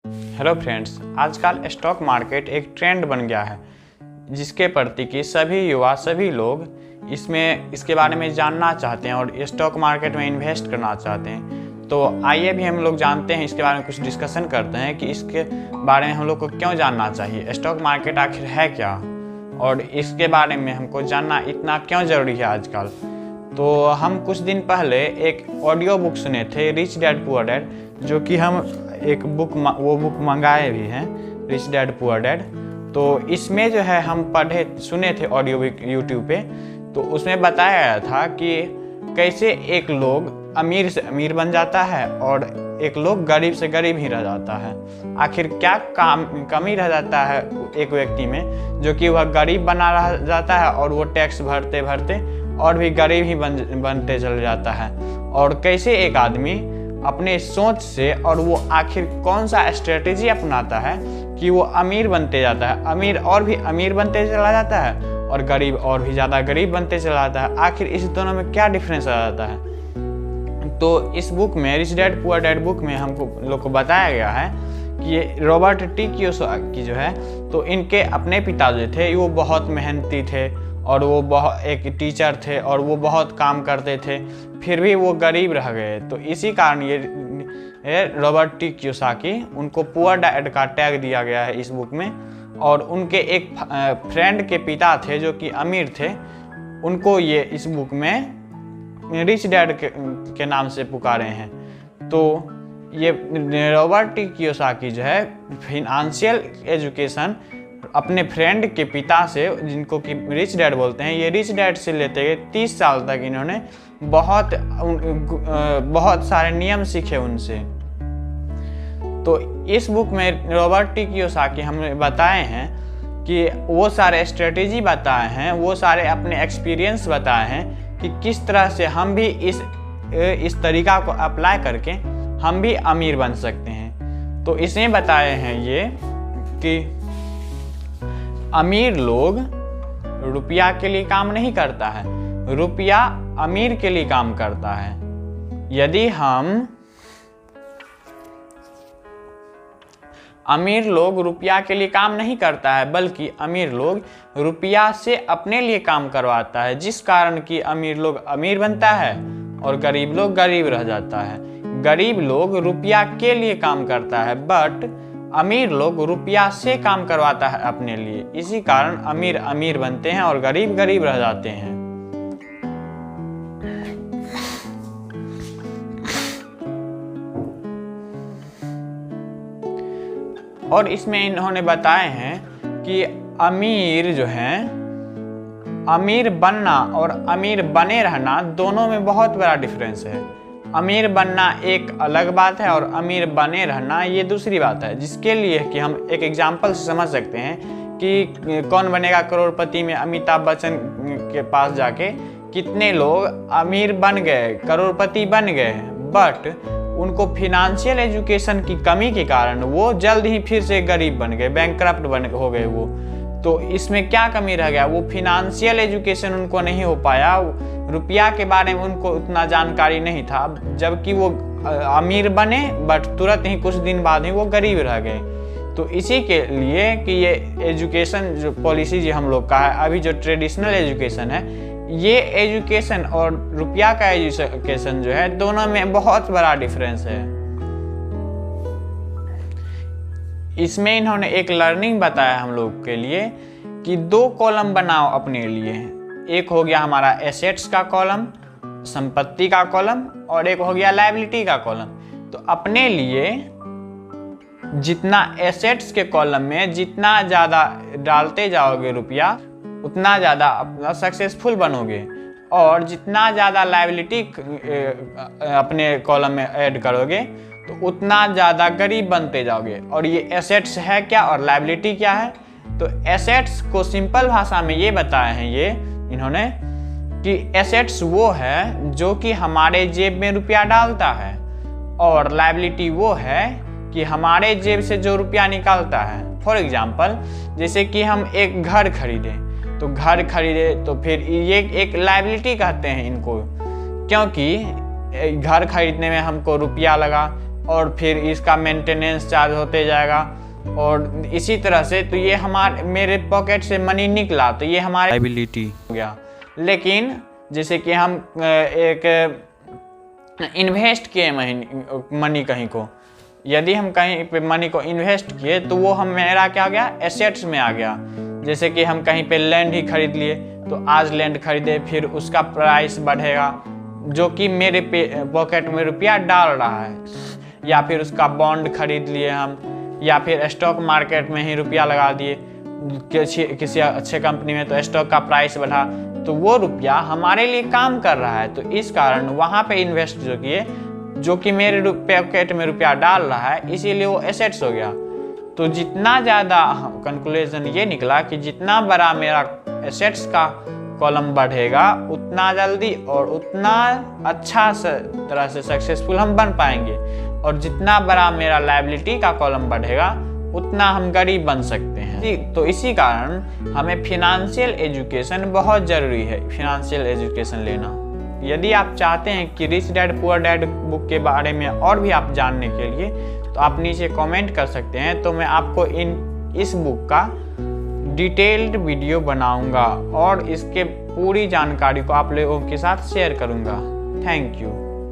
Hello friends, आजकल stock market एक trend बन गया है जिसके प्रति कि सभी युवा सभी लोग इसके बारे में जानना चाहते हैं और स्टॉक मार्केट में इन्वेस्ट करना चाहते हैं। तो आइए भी हम लोग जानते हैं, इसके बारे में कुछ डिस्कशन करते हैं कि इसके बारे में हम लोग को क्यों जानना चाहिए, स्टॉक मार्केट आखिर है क्या और इसके बारे में हमको जानना इतना क्यों ज़रूरी है आजकल। तो हम कुछ दिन पहले एक ऑडियो बुक सुने थे, रिच डैड पुअर डैड, जो कि हम एक वो बुक मंगाए भी हैं, रिच डैड पुअर डैड। तो इसमें जो है हम सुने थे ऑडियो बुक यूट्यूब पे। तो उसमें बताया गया था कि कैसे एक लोग अमीर से अमीर बन जाता है और एक लोग गरीब से गरीब ही रह जाता है। आखिर क्या कमी रह जाता है एक व्यक्ति में जो कि वह गरीब बना रह जाता है और वो टैक्स भरते भरते और भी गरीब ही बनते चल जाता है। और कैसे एक आदमी अपने सोच से और वो आखिर कौन सा स्ट्रेटेजी अपनाता है कि वो अमीर बनते जाता है, अमीर और भी अमीर बनते चला जाता है और गरीब और भी ज़्यादा गरीब बनते चला जाता है। आखिर इस दोनों में क्या डिफरेंस आ जाता है। तो इस बुक में, rich dad poor dad book में हमको लोग को बताया गया है कि ये रॉबर्ट टी कियोसाकी जो है, तो इनके अपने पिता जो थे वो बहुत मेहनती थे और वो बहुत एक टीचर थे और वो बहुत काम करते थे, फिर भी वो गरीब रह गए। तो इसी कारण ये रॉबर्ट टी कियोसाकी, उनको पुअर डैड का टैग दिया गया है इस बुक में। और उनके एक फ्रेंड के पिता थे जो कि अमीर थे, उनको ये इस बुक में रिच डैड के नाम से पुकारे हैं। तो ये रॉबर्ट टी कियोसाकी जो है फिनेंशियल एजुकेशन अपने फ्रेंड के पिता से, जिनको कि रिच डैड बोलते हैं, ये रिच डैड से लेते गए 30 साल तक इन्होंने बहुत सारे नियम सीखे उनसे। तो इस बुक में रॉबर्ट टी कियोसाकी हमें बताए हैं कि वो सारे स्ट्रेटेजी बताए हैं, वो सारे अपने एक्सपीरियंस बताए हैं कि किस तरह से हम भी इस तरीका को अप्लाई करके हम भी अमीर बन सकते हैं। तो इसमें बताए हैं ये कि अमीर लोग रुपया के लिए काम नहीं करता है, रुपया अमीर के लिए काम करता है। यदि हम अमीर लोग रुपया के लिए काम नहीं करता है, बल्कि अमीर लोग रुपया से अपने लिए काम करवाता है, जिस कारण कि अमीर लोग अमीर बनता है और गरीब लोग गरीब रह जाता है। गरीब लोग रुपया के लिए काम करता है बट अमीर लोग रुपया से काम करवाता है अपने लिए। इसी कारण अमीर अमीर बनते हैं और गरीब गरीब रह जाते हैं। और इसमें इन्होंने बताए हैं कि अमीर जो है, अमीर बनना और अमीर बने रहना दोनों में बहुत बड़ा डिफरेंस है। अमीर बनना एक अलग बात है और अमीर बने रहना ये दूसरी बात है, जिसके लिए कि हम एक एग्जांपल से समझ सकते हैं कि कौन बनेगा करोड़पति में अमिताभ बच्चन के पास जाके कितने लोग अमीर बन गए, करोड़पति बन गए, बट उनको फिनेंशियल एजुकेशन की कमी के कारण वो जल्द ही फिर से गरीब बन गए, बैंकक्रप्ट हो गए वो। तो इसमें क्या कमी रह गया, वो फिनेंशियल एजुकेशन उनको नहीं हो पाया, रुपया के बारे में उनको उतना जानकारी नहीं था, जबकि वो अमीर बने बट तुरंत ही कुछ दिन बाद ही वो गरीब रह गए। तो इसी के लिए कि ये एजुकेशन जो पॉलिसी जो हम लोग का है अभी, जो ट्रेडिशनल एजुकेशन है, ये एजुकेशन और रुपया का एजुकेशन जो है, दोनों में बहुत बड़ा डिफरेंस है। इसमें इन्होंने एक लर्निंग बताया हम लोग के लिए कि 2 कॉलम बनाओ अपने लिए। एक हो गया हमारा एसेट्स का कॉलम, संपत्ति का कॉलम, और एक हो गया लायबिलिटी का कॉलम। तो अपने लिए जितना एसेट्स के कॉलम में जितना ज़्यादा डालते जाओगे रुपया, उतना ज़्यादा अपना सक्सेसफुल बनोगे, और जितना ज़्यादा लायबिलिटी अपने कॉलम में ऐड करोगे तो उतना ज़्यादा गरीब बनते जाओगे। और ये एसेट्स है क्या और लायबिलिटी क्या है? तो एसेट्स को सिंपल भाषा में ये बताए हैं ये इन्होंने कि एसेट्स वो है जो कि हमारे जेब में रुपया डालता है, और लायबिलिटी वो है कि हमारे जेब से जो रुपया निकालता है। फॉर एग्जाम्पल, जैसे कि हम एक घर खरीदें, तो घर खरीदे तो फिर ये एक लायबिलिटी कहते हैं इनको, क्योंकि घर खरीदने में हमको रुपया लगा, और फिर इसका मेंटेनेंस चार्ज होते जाएगा और इसी तरह से। तो ये मेरे पॉकेट से मनी निकला तो ये हमारी लायबिलिटी हो गया। लेकिन जैसे कि हम एक इन्वेस्ट किए मनी कहीं को, यदि हम कहीं पे मनी को इन्वेस्ट किए तो वो मेरा क्या हो गया, एसेट्स में आ गया। जैसे कि हम कहीं पे लैंड ही खरीद लिए तो आज लैंड खरीदे, फिर उसका प्राइस बढ़ेगा जो कि मेरे पॉकेट में रुपया डाल रहा है। या फिर उसका बॉन्ड खरीद लिए हम, या फिर स्टॉक मार्केट में ही रुपया लगा दिए किसी अच्छे कंपनी में, तो स्टॉक का प्राइस बढ़ा तो वो रुपया हमारे लिए काम कर रहा है। तो इस कारण वहाँ पे इन्वेस्ट जो किए, जो कि मेरे पॉकेट में रुपया डाल रहा है, इसीलिए वो एसेट्स हो गया। तो जितना ज़्यादा कंक्लूजन ये निकला कि जितना बड़ा मेरा एसेट्स का कॉलम बढ़ेगा उतना जल्दी और उतना अच्छा तरह से सक्सेसफुल हम बन पाएंगे, और जितना बड़ा मेरा लायबिलिटी का कॉलम बढ़ेगा उतना हम गरीब बन सकते हैं। तो इसी कारण हमें फिनेंशियल एजुकेशन बहुत ज़रूरी है, फिनेंशियल एजुकेशन लेना। यदि आप चाहते हैं कि rich dad poor dad book के बारे में और भी आप जानने के लिए, तो आप नीचे कमेंट कर सकते हैं। तो मैं आपको इस बुक का डिटेल्ड वीडियो बनाऊंगा और इसके पूरी जानकारी को आप लोगों के साथ शेयर करूंगा। Thank you.